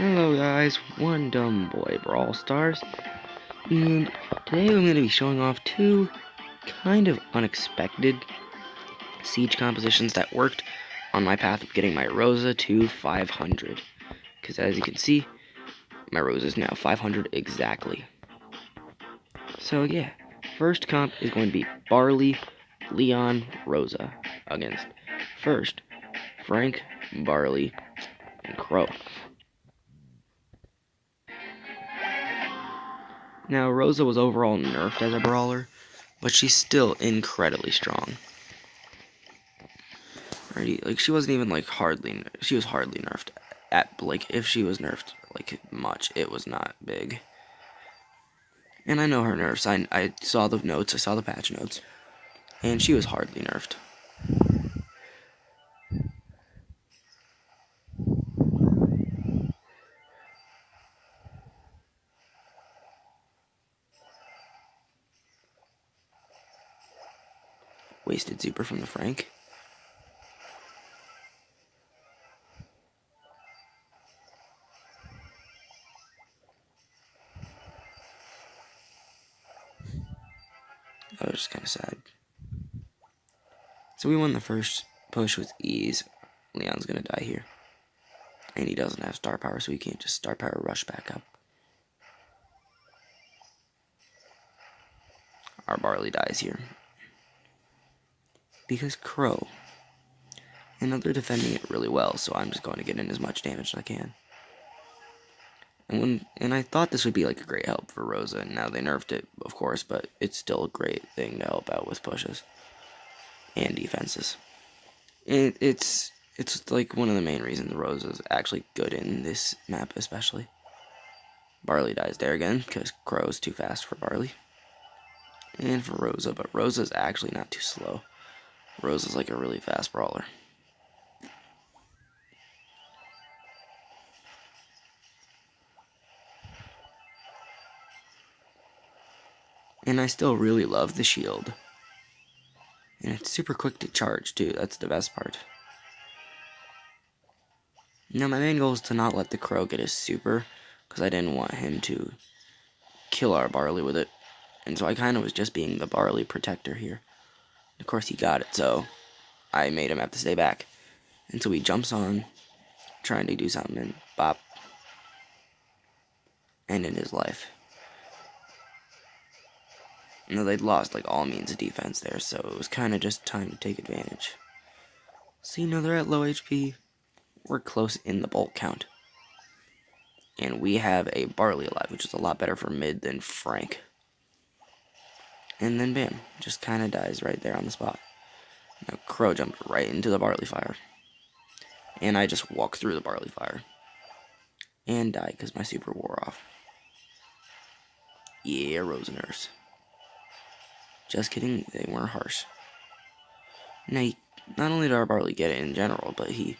Hello guys, One Dumb Boy Brawl Stars, and today I'm going to be showing off two kind of unexpected siege compositions that worked on my path of getting my Rosa to 500. Because as you can see, my Rosa is now 500 exactly. So yeah, first comp is going to be Barley, Leon, Rosa against first Frank, Barley, and Crow. Now, Rosa was overall nerfed as a brawler, but she's still incredibly strong. Right? Like, she wasn't even, like, she was hardly nerfed. If she was nerfed, like, much, it was not big. And I know her nerfs. I saw the notes, I saw the patch notes, and she was hardly nerfed. Wasted super from the Frank. That was just kind of sad. So we won the first push with ease. Leon's gonna die here. And he doesn't have star power, so he can't just star power rush back up. Our Barley dies here. Because Crow. And they're defending it really well, so I'm just going to get in as much damage as I can. And I thought this would be like a great help for Rosa, and now they nerfed it, of course, but it's still a great thing to help out with pushes and defenses. It's like one of the main reasons Rosa is actually good in this map, especially. Barley dies there again because Crow's too fast for Barley, and for Rosa, but Rosa's actually not too slow. Rosa's like a really fast brawler. And I still really love the shield. And it's super quick to charge, too. That's the best part. Now, my main goal is to not let the Crow get his super, because I didn't want him to kill our Barley with it. And so I kind of was just being the Barley protector here. Of course, he got it, so I made him have to stay back. And so he jumps on, trying to do something, and bop. And in his life. Now, they'd lost, like, all means of defense there, so it was kind of just time to take advantage. So, they're at low HP. We're close in the bulk count. And we have a Barley alive, which is a lot better for mid than Frank. And then bam, just kind of dies right there on the spot. Now Crow jumped right into the Barley fire. And I just walked through the Barley fire. And died because my super wore off. Yeah, Rosa nerfs. Just kidding, they weren't harsh. Now, not only did our Barley get it in general, but he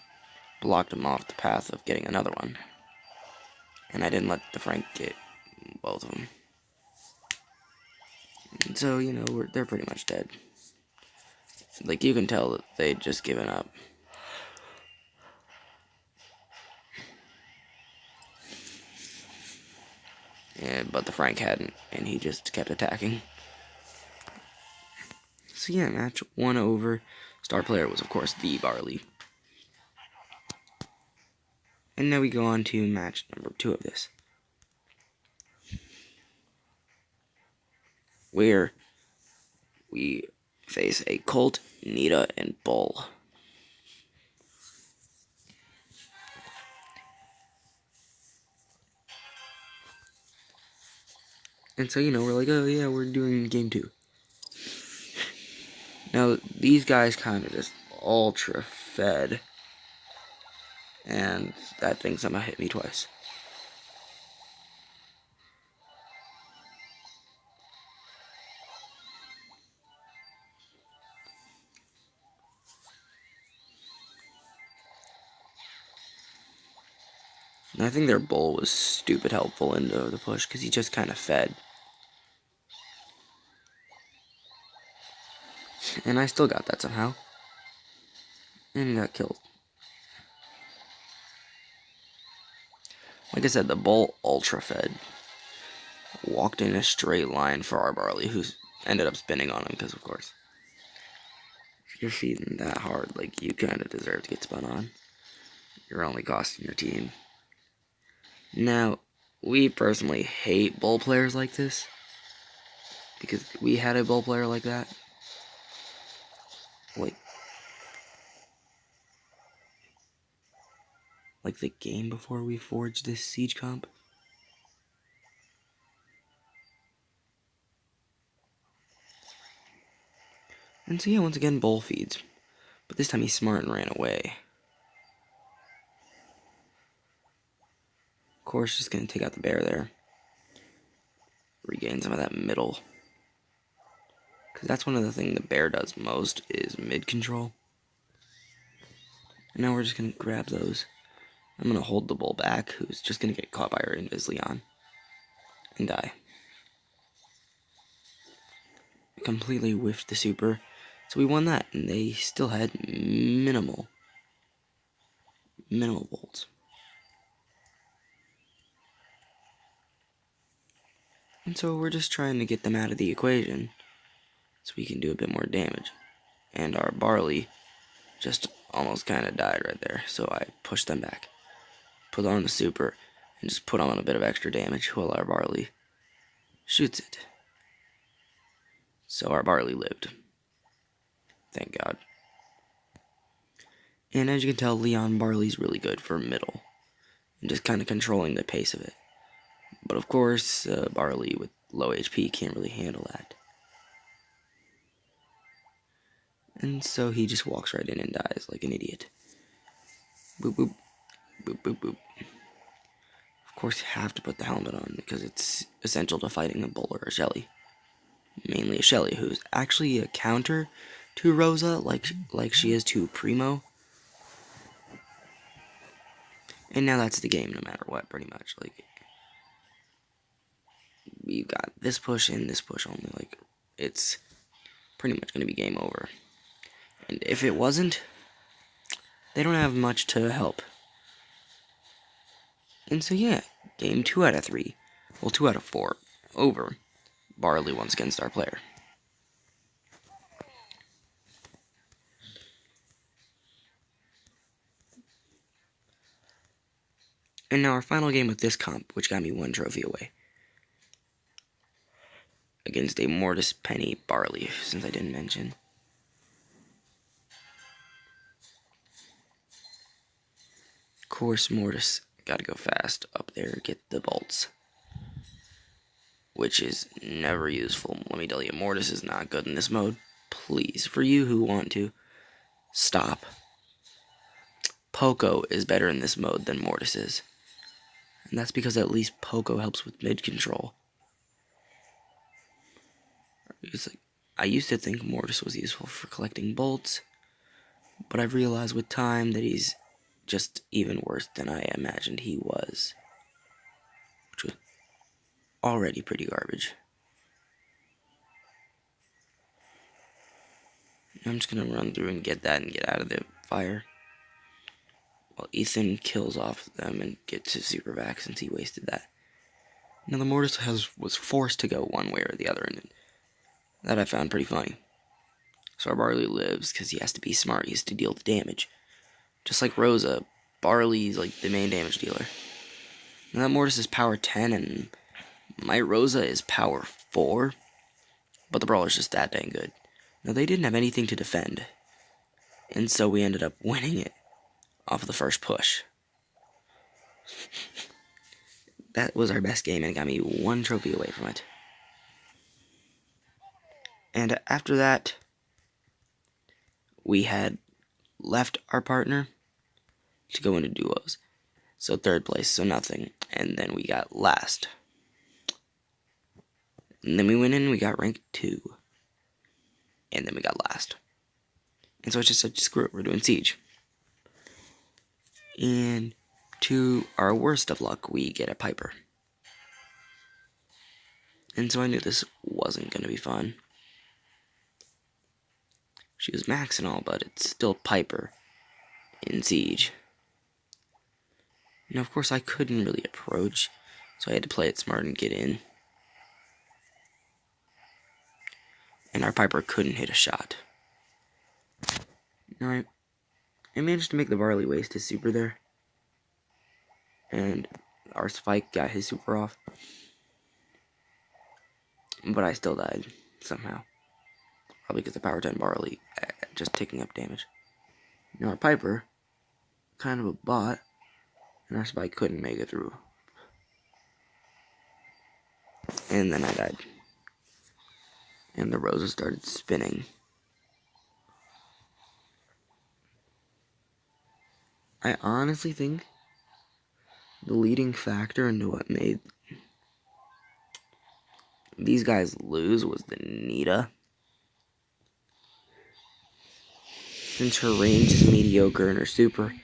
blocked him off the path of getting another one. And I didn't let the Frank get both of them. And so, they're pretty much dead. Like, you can tell that they'd just given up. But the Frank hadn't, and he just kept attacking. So yeah, match 1 over. Star player was, of course, the Barley. And now we go on to match number 2 of this, where we face a Colt, Nita, and Bull. And so, we're like, oh yeah, we're doing game 2. Now, these guys kind of just ultra fed. And that thing somehow hit me twice. And I think their Bull was stupid helpful into the push, because he just kind of fed. And I still got that somehow. And got killed. Like I said, the bull ultra fed. Walked in a straight line for our barley, who ended up spinning on him, because of course, if you're feeding that hard, like, you kind of deserve to get spun on. You're only costing your team. Now, we personally hate bull players like this, because we had a bull player like that. Like the game before we forged this siege comp. And so yeah, once again, bull feeds. But this time he's smart and ran away. Of course, just gonna take out the bear there. Regain some of that middle. Because that's one of the things the bear does most, is mid control. And now we're just gonna grab those. I'm gonna hold the bull back, who's just gonna get caught by our Invis Leon. And die. Completely whiffed the super. So we won that, and they still had minimal bolts. And so we're just trying to get them out of the equation so we can do a bit more damage. And our barley just almost kind of died right there, so I pushed them back. Put on the super, and just put on a bit of extra damage while our barley shoots it. So our barley lived. Thank God. And as you can tell, Leon Barley's really good for middle, and just kind of controlling the pace of it. But of course, Barley with low HP can't really handle that. And so he just walks right in and dies like an idiot. Boop, boop, boop, boop, boop. Of course, you have to put the helmet on because it's essential to fighting a bull or a Shelly. Mainly a Shelly, who's actually a counter to Rosa, like she is to Primo. And now that's the game, no matter what, pretty much. Like, you got this push and this push only. Like, it's pretty much going to be game over. And if it wasn't, they don't have much to help. And so yeah, game 2 out of 3. Well, 2 out of 4. Over. Barley once again star player. And now our final game with this comp, which got me 1 trophy away. Against a Mortis Penny Barley, since I didn't mention. Of course, Mortis gotta go fast up there, get the bolts. Which is never useful. Let me tell you, Mortis is not good in this mode. Please, for you who want to, stop. Poco is better in this mode than Mortis is. And that's because at least Poco helps with mid control. I used to think Mortis was useful for collecting bolts, but I've realized with time that he's just even worse than I imagined he was. Which was already pretty garbage. I'm just gonna run through and get that and get out of the fire. While Ethan kills off them and gets his super back since he wasted that. Now the Mortis was forced to go one way or the other, and that I found pretty funny. So our Barley lives because he has to be smart. He has to deal the damage. Just like Rosa, Barley's like the main damage dealer. Now that Mortis is power 10 and my Rosa is power 4, but the Brawler's just that dang good. Now they didn't have anything to defend, and so we ended up winning it off of the first push. That was our best game and it got me 1 trophy away from it. And after that, we had left our partner to go into duos. So 3rd place, so nothing. And then we got last. And then we went in and we got rank 2. And then we got last. And so I just said, screw it, we're doing Siege. And to our worst of luck, we get a Piper. And so I knew this wasn't going to be fun. She was max and all, but it's still Piper in Siege. Now, of course, I couldn't really approach, so I had to play it smart and get in. And our Piper couldn't hit a shot. Alright, I managed to make the Barley waste his super there. And our Spike got his super off. But I still died, somehow. Probably because the Power 10 Barley just ticking up damage. Now our Piper, kind of a bot, and our Spike couldn't make it through. And then I died. And the Rosa started spinning. I honestly think the leading factor into what made these guys lose was the Nita. Since her range is mediocre and her super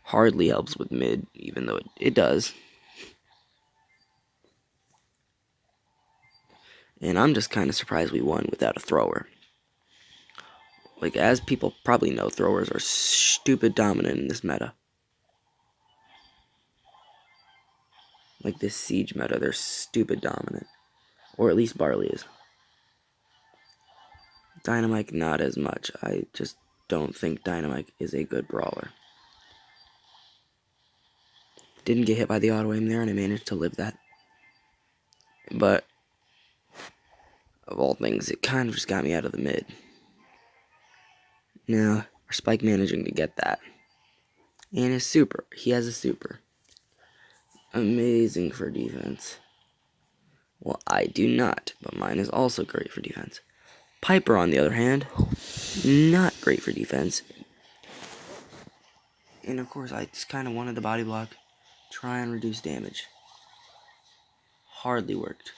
hardly helps with mid, even though it does. And I'm just kind of surprised we won without a thrower. Like, as people probably know, throwers are stupid dominant in this meta. Like this siege meta, they're stupid dominant. Or at least Barley is. Dynamite, not as much. I just don't think Dynamite is a good brawler. Didn't get hit by the auto aim there, and I managed to live that. But, of all things, it kind of just got me out of the mid. Now, our Spike managing to get that. And his super. He has a super. Amazing for defense. Well, I do not, but mine is also great for defense. Piper, on the other hand, not great for defense. And of course, I just kind of wanted the body block, try and reduce damage. Hardly worked,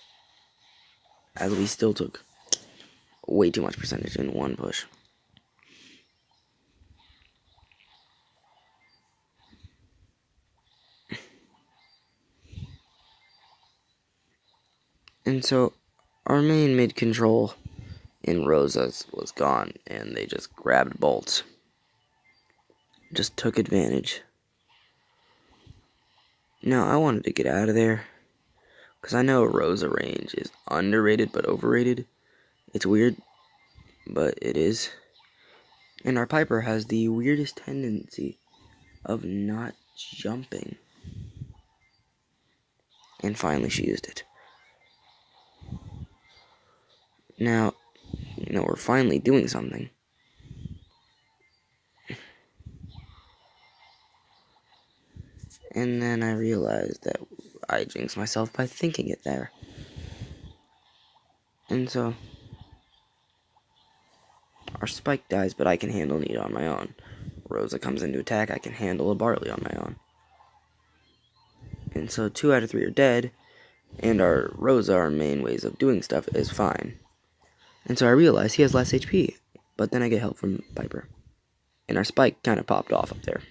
as we still took way too much percentage in one push. And so, our main mid control in Rosa's was gone, and they just grabbed bolts. Just took advantage. Now, I wanted to get out of there, because I know Rosa range is underrated but overrated. It's weird, but it is. And our Piper has the weirdest tendency of not jumping. And finally she used it. Now, we're finally doing something. And then I realized that I jinxed myself by thinking it there. And so, our Spike dies, but I can handle Nita on my own. Rosa comes into attack, I can handle a Barley on my own. And so 2 out of 3 are dead, and our Rosa, our main ways of doing stuff, is fine. And so I realize he has less HP, but then I get help from Piper. And our Spike kind of popped off up there.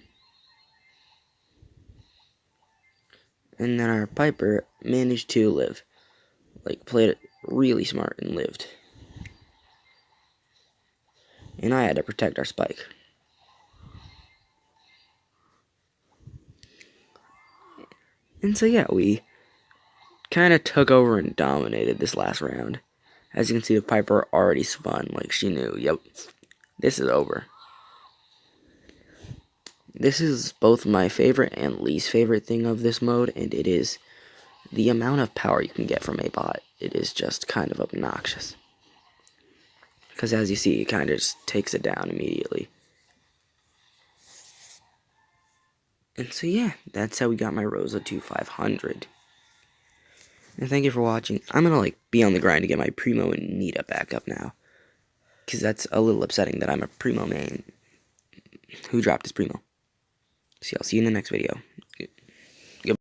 And then our Piper managed to live. Like, played it really smart and lived. And I had to protect our Spike. And so yeah, we kind of took over and dominated this last round. As you can see, the Piper already spun, like she knew, yep, this is over. This is both my favorite and least favorite thing of this mode, and it is the amount of power you can get from a bot. It is just kind of obnoxious. Because as you see, it kind of just takes it down immediately. And so yeah, that's how we got my Rosa to 500. And thank you for watching. I'm gonna be on the grind to get my Primo and Nita back up now. Because that's a little upsetting that I'm a Primo main who dropped his Primo. So I'll see you in the next video.